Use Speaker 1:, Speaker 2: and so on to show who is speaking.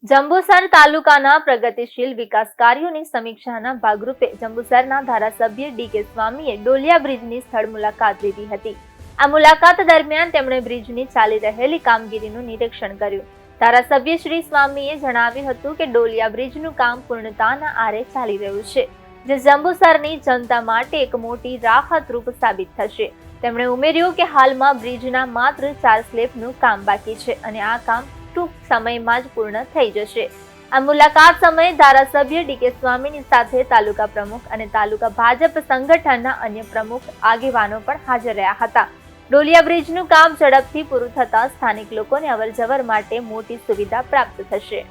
Speaker 1: જંબુસર તાલુકાના પ્રગતિશીલ વિકાસ કાર્યોની સમીક્ષાના ભાગરૂપે જંબુસરના ધારાસભ્ય ડી.કે. સ્વામીએ ડોલિયા બ્રિજની સ્થળ મુલાકાત લીધી હતી. આ મુલાકાત દરમિયાન તેમણે બ્રિજની ચાલી રહેલી કામગીરીનું નિરીક્ષણ કર્યું. ધારાસભ્ય શ્રી સ્વામીએ જણાવ્યું હતું કે ડોલિયા બ્રિજનું કામ પૂર્ણતાના આરે ચાલી રહ્યું છે, જે જંબુસરની જનતા માટે એક મોટી રાહતરૂપ સાબિત થશે. તેમણે ઉમેર્યું કે હાલમાં બ્રિજના માત્ર 4 સ્લેબનું કામ બાકી છે અને આ કામ ટૂંક સમયમાં જ પૂર્ણ થઈ જશે. આ મુલાકાત સમયે ધારાસભ્ય ડી.કે. સ્વામીની સાથે તાલુકા પ્રમુખ અને તાલુકા ભાજપ સંગઠનના અન્ય પ્રમુખ આગેવાનો પણ હાજર રહ્યા હતા. ડોલિયા બ્રિજનું કામ ઝડપથી પૂરું થતા સ્થાનિક લોકોને અવરજવર માટે મોટી સુવિધા પ્રાપ્ત થશે.